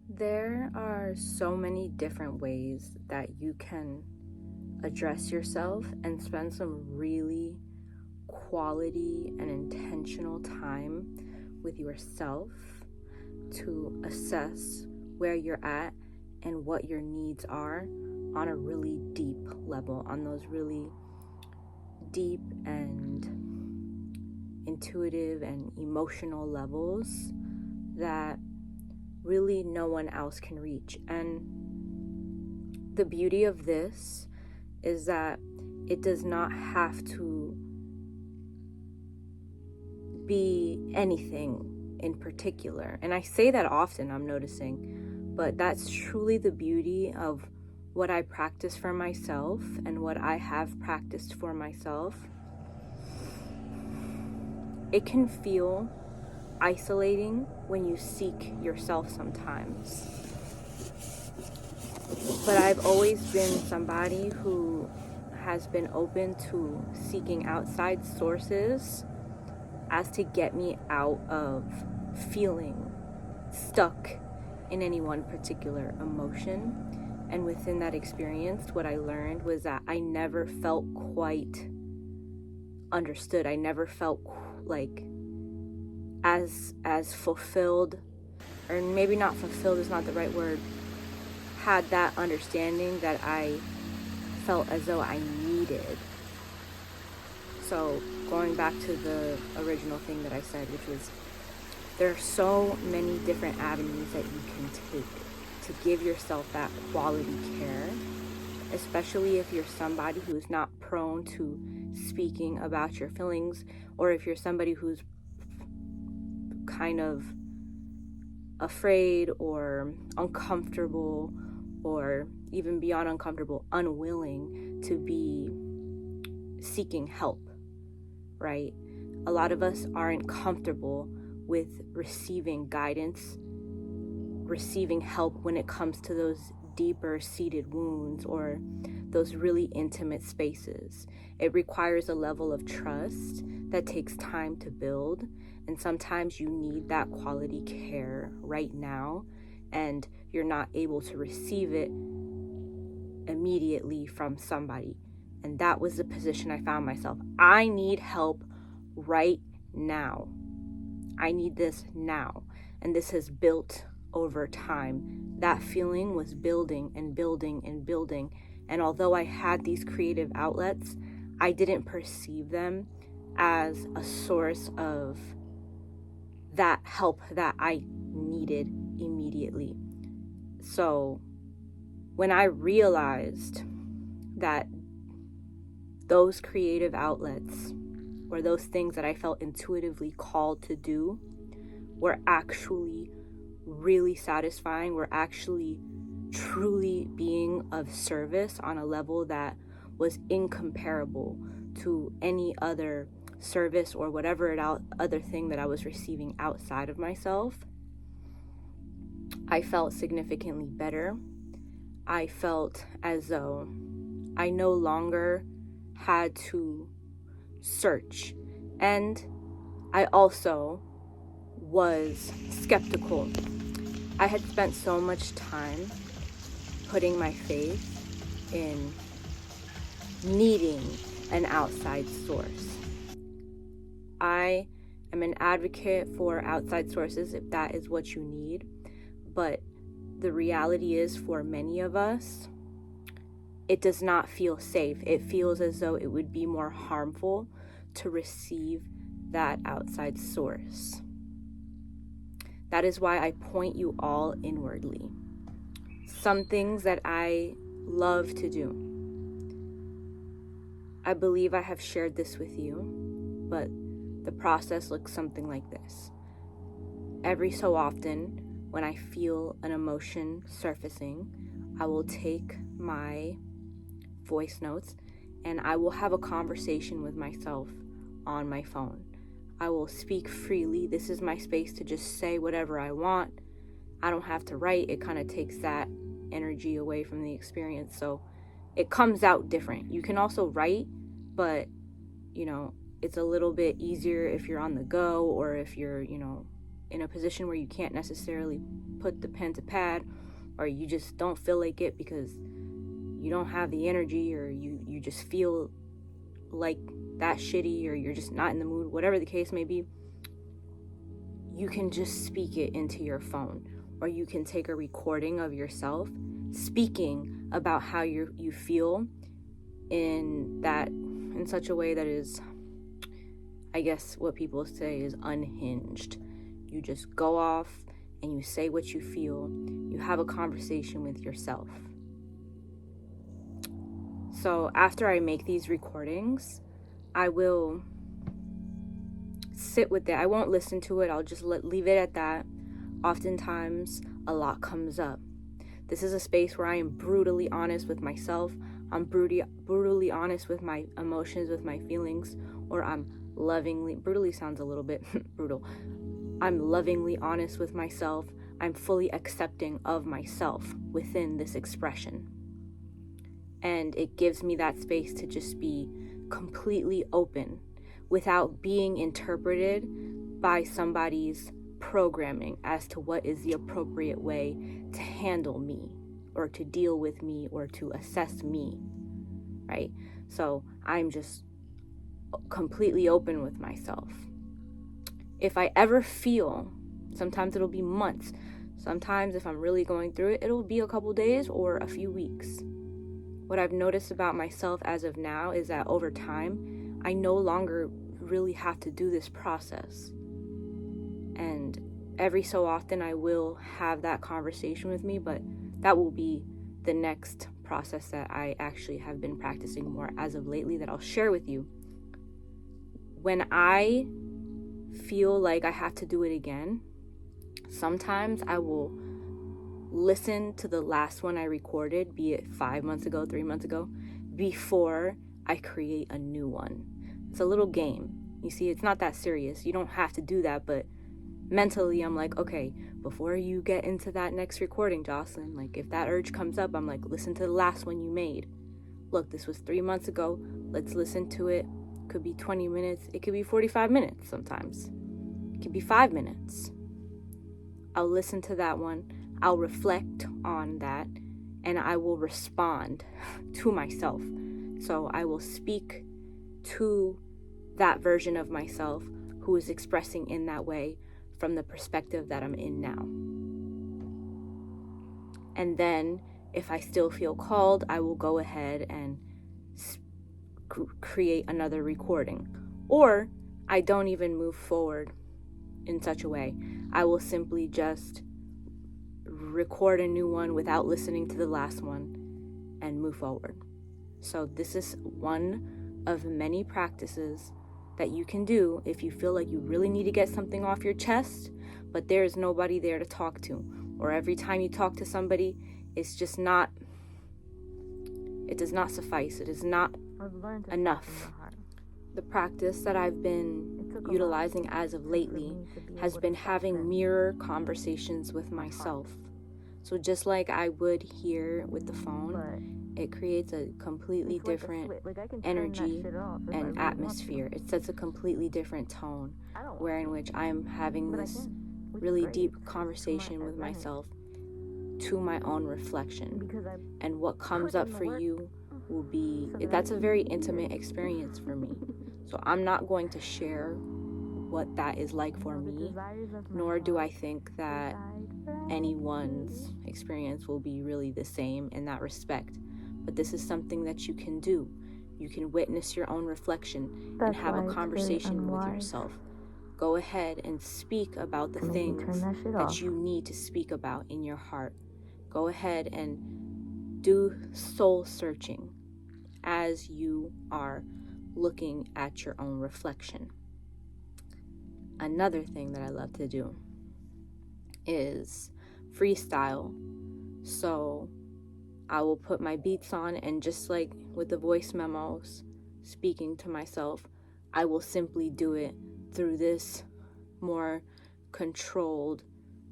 There are so many different ways that you can address yourself and spend some really quality and intentional time with yourself to assess where you're at and what your needs are on a really deep level, on those really deep and intuitive and emotional levels that really no one else can reach. And the beauty of this is that it does not have to be anything in particular. And I say that often, I'm noticing, but that's truly the beauty of what I practice for myself and what I have practiced for myself. It can feel isolating when you seek yourself sometimes. But I've always been somebody who has been open to seeking outside sources as to get me out of feeling stuck in any one particular emotion. And within that experience, what I learned was that I never felt quite understood. I never felt like as fulfilled, or maybe not fulfilled is not the right word, had that understanding that I felt as though I needed. So going back to the original thing that I said, which was there are so many different avenues that you can take to give yourself that quality care, especially if you're somebody who's not prone to speaking about your feelings, or if you're somebody who's kind of afraid or uncomfortable, or even beyond uncomfortable, unwilling to be seeking help, right? A lot of us aren't comfortable with receiving guidance, receiving help when it comes to those deeper seated wounds or those really intimate spaces. It requires a level of trust that takes time to build, and sometimes you need that quality care right now, and you're not able to receive it immediately from somebody. And that was the position I found myself. I need help right now. I need this now. And this has built over time. That feeling was building and building and building. And although I had these creative outlets, I didn't perceive them as a source of that help that I needed immediately. So when I realized that those creative outlets, or those things that I felt intuitively called to do, were actually really satisfying, were actually truly being of service on a level that was incomparable to any other service or whatever other thing that I was receiving outside of myself, I felt significantly better. I felt as though I no longer had to search. And I also was skeptical. I had spent so much time putting my faith in needing an outside source. I am an advocate for outside sources if that is what you need, but the reality is, for many of us, it does not feel safe. It feels as though it would be more harmful to receive that outside source. That is why I point you all inwardly. Some things that I love to do. I believe I have shared this with you, but the process looks something like this. Every so often, when I feel an emotion surfacing, I will take my voice notes and I will have a conversation with myself on my phone. I will speak freely. This is my space to just say whatever I want. I don't have to write. It kind of takes that energy away from the experience. So it comes out different. You can also write, but it's a little bit easier if you're on the go, or if you're, in a position where you can't necessarily put the pen to pad, or you just don't feel like it because you don't have the energy, or you just feel like that shitty, or you're just not in the mood, whatever the case may be, you can just speak it into your phone, or you can take a recording of yourself speaking about how you feel in such a way that is, I guess what people say is unhinged. You just go off and you say what you feel. You have a conversation with yourself. So after I make these recordings, I will sit with it. I won't listen to it. I'll just leave it at that. Oftentimes, a lot comes up. This is a space where I am brutally honest with myself. I'm brutally honest with my emotions, with my feelings, or brutally sounds a little bit brutal. I'm lovingly honest with myself. I'm fully accepting of myself within this expression. And it gives me that space to just be completely open without being interpreted by somebody's programming as to what is the appropriate way to handle me, or to deal with me, or to assess me, right? So I'm just completely open with myself. If I ever feel, sometimes it'll be months, sometimes if I'm really going through it, it'll be a couple days or a few weeks. What I've noticed about myself as of now is that over time, I no longer really have to do this process. And every so often I will have that conversation with me, but that will be the next process that I actually have been practicing more as of lately that I'll share with you. When I feel like I have to do it again, sometimes I will listen to the last one I recorded, be it 5 months ago, 3 months ago, before I create a new one. It's a little game. You see, it's not that serious. You don't have to do that, but mentally I'm like, okay, before you get into that next recording, Jocelyn, like if that urge comes up, I'm like, listen to the last one you made. Look, this was 3 months ago. Let's listen to it. Could be 20 minutes. It could be 45 minutes sometimes. It could be 5 minutes. I'll listen to that one. I'll reflect on that, and I will respond to myself. So I will speak to that version of myself who is expressing in that way from the perspective that I'm in now. And then if I still feel called, I will go ahead and create another recording. Or I don't even move forward in such a way. I will simply just record a new one without listening to the last one and move forward. So this is one of many practices that you can do if you feel like you really need to get something off your chest, but there is nobody there to talk to. Or every time you talk to somebody, it does not suffice. It is not enough. The practice that I've been utilizing as of lately has been having mirror conversations with myself. So just like I would here with the phone, it creates a completely different energy and atmosphere. It sets a completely different tone, where in which I'm having this really deep conversation with myself to my own reflection. And what comes up for you will be, that's a very intimate experience for me. So I'm not going to share what that is like for me, nor do I think that anyone's experience will be really the same in that respect. But this is something that you can do. You can witness your own reflection and have a conversation with yourself. Go ahead and speak about the things that you need to speak about in your heart. Go ahead and do soul searching as you are looking at your own reflection. Another thing that I love to do is freestyle. So I will put my beats on, and just like with the voice memos, speaking to myself, I will simply do it through this more controlled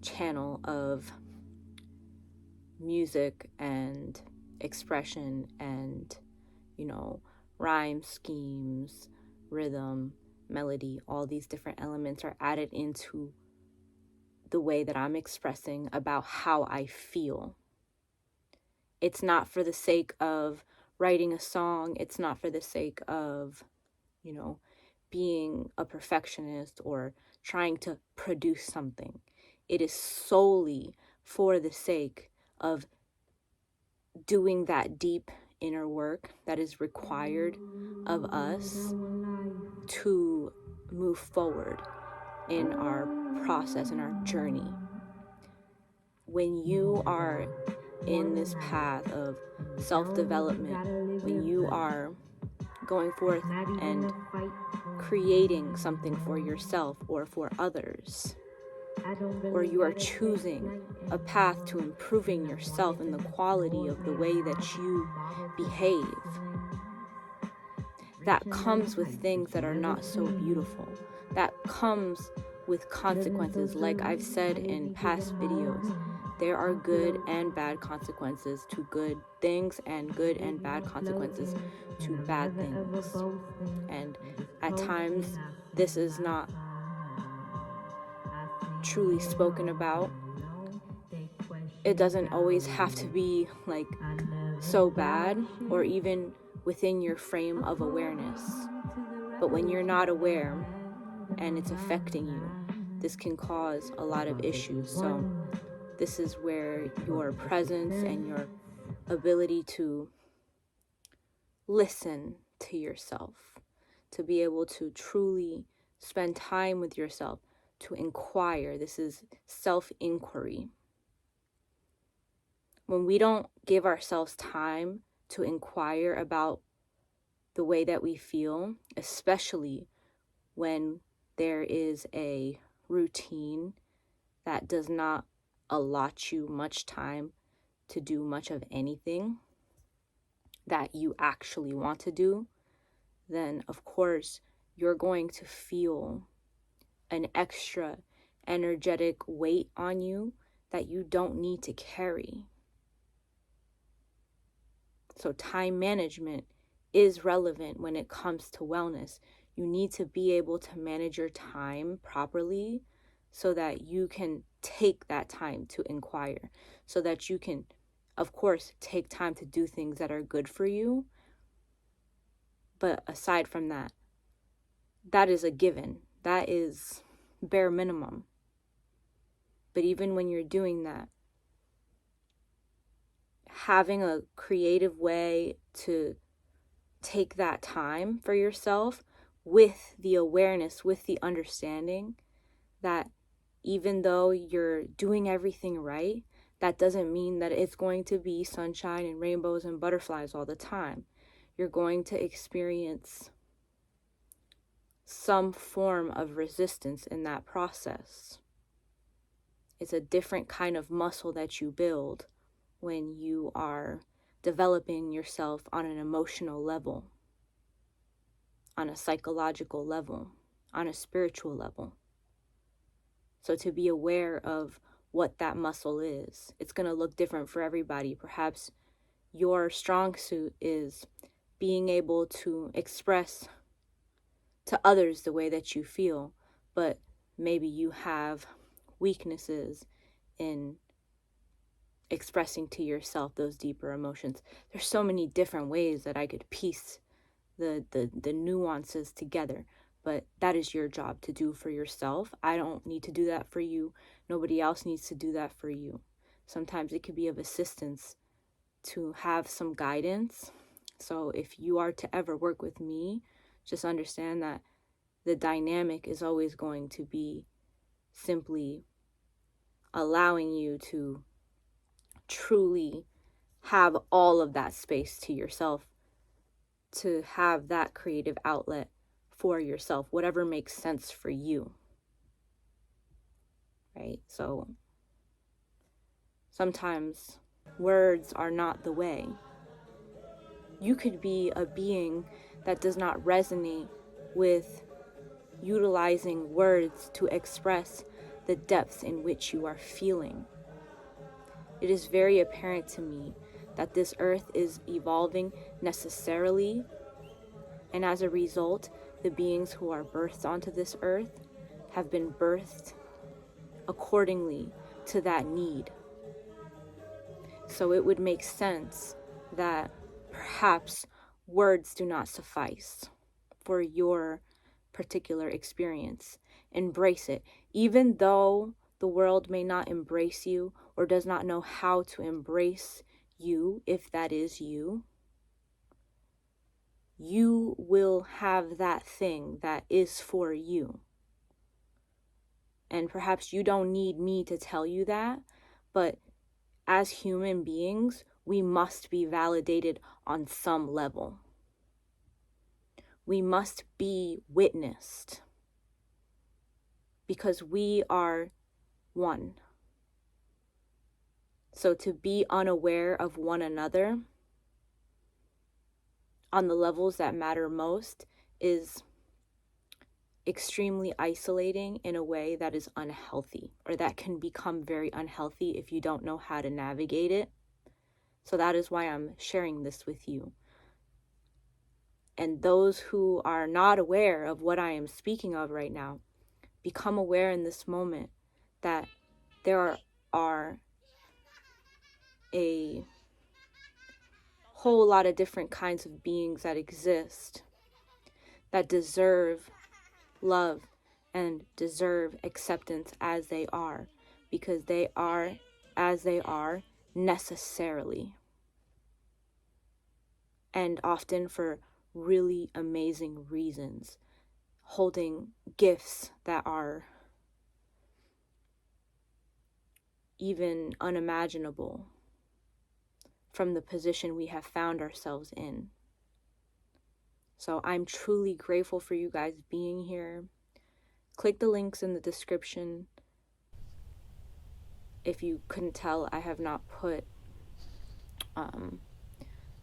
channel of music and expression and, rhyme schemes, rhythm, melody. All these different elements are added into the way that I'm expressing about how I feel. It's not for the sake of writing a song. It's not for the sake of, being a perfectionist or trying to produce something. It is solely for the sake of doing that deep inner work that is required of us to move forward in our process, in our journey. When you are in this path of self-development, when you are going forth and creating something for yourself or for others, or you are choosing a path to improving yourself and the quality of the way that you behave, that comes with things that are not so beautiful. That comes with consequences. Like I've said in past videos, there are good and bad consequences to good things and good and bad consequences to bad things. And at times, this is not truly spoken about. It doesn't always have to be like so bad or even within your frame of awareness. But when you're not aware and it's affecting you, this can cause a lot of issues. So this is where your presence and your ability to listen to yourself, to be able to truly spend time with yourself, to inquire. This is self-inquiry. When we don't give ourselves time to inquire about the way that we feel, especially when there is a routine that does not allot you much time to do much of anything that you actually want to do, then of course you're going to feel an extra energetic weight on you that you don't need to carry. So time management is relevant when it comes to wellness. You need to be able to manage your time properly so that you can take that time to inquire, so that you can, of course, take time to do things that are good for you. But aside from that, that is a given. That is bare minimum. But even when you're doing that, having a creative way to take that time for yourself with the awareness, with the understanding that even though you're doing everything right, that doesn't mean that it's going to be sunshine and rainbows and butterflies all the time. You're going to experience some form of resistance in that process. It's a different kind of muscle that you build when you are developing yourself on an emotional level, on a psychological level, on a spiritual level. So to be aware of what that muscle is, it's going to look different for everybody. Perhaps your strong suit is being able to express to others the way that you feel, but maybe you have weaknesses in expressing to yourself those deeper emotions. There's so many different ways that I could piece the nuances together, but that is your job to do for yourself. I don't need to do that for you. Nobody else needs to do that for you. Sometimes it could be of assistance to have some guidance. So if you are to ever work with me, just understand that the dynamic is always going to be simply allowing you to truly have all of that space to yourself, to have that creative outlet for yourself, whatever makes sense for you, right? So sometimes words are not the way. You could be a being that does not resonate with utilizing words to express the depths in which you are feeling. It is very apparent to me that this earth is evolving necessarily, and as a result, the beings who are birthed onto this earth have been birthed accordingly to that need. So it would make sense that perhaps words do not suffice for your particular experience. Embrace it. Even though the world may not embrace you or does not know how to embrace you, if that is you, you will have that thing that is for you. And perhaps you don't need me to tell you that, but as human beings, we must be validated on some level. We must be witnessed because we are one. So to be unaware of one another on the levels that matter most is extremely isolating in a way that is unhealthy, or that can become very unhealthy if you don't know how to navigate it. So that is why I'm sharing this with you. And those who are not aware of what I am speaking of right now, become aware in this moment that there are a whole lot of different kinds of beings that exist that deserve love and deserve acceptance as they are, because they are as they are necessarily, and often for really amazing reasons, holding gifts that are even unimaginable from the position we have found ourselves in. So I'm truly grateful for you guys being here. Click the links in the description. If you couldn't tell, I have not put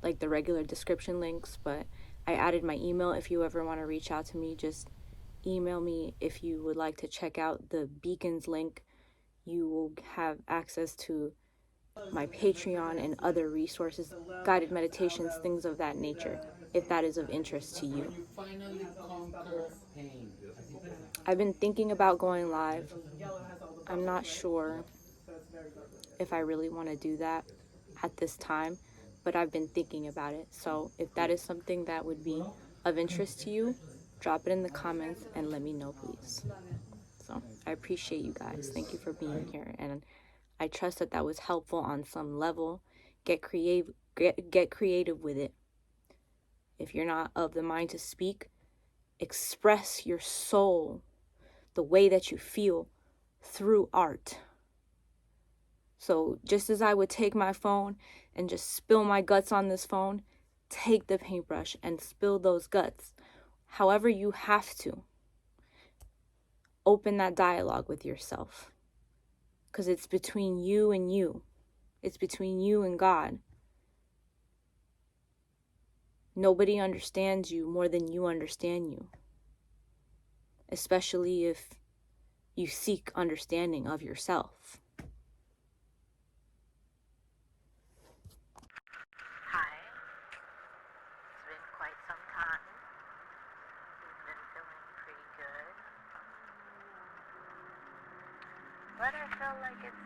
like the regular description links, but I added my email. If you ever want to reach out to me, just email me. If you would like to check out the beacons link, you will have access to my Patreon and other resources, guided meditations, things of that nature, if that is of interest to you. I've been thinking about going live. I'm not sure if I really want to do that at this time, but I've been thinking about it. So if that is something that would be of interest to you, drop it in the comments and let me know, please. So I appreciate you guys. Thank you for being here. And I trust that that was helpful on some level. Get creative with it. If you're not of the mind to speak, express your soul, the way that you feel, through art. So just as I would take my phone and just spill my guts on this phone, take the paintbrush and spill those guts. However you have to. Open that dialogue with yourself. Because it's between you and you. It's between you and God. Nobody understands you more than you understand you. Especially if you seek understanding of yourself. Hi, it's been quite some time. We've been feeling pretty good. But I feel like it's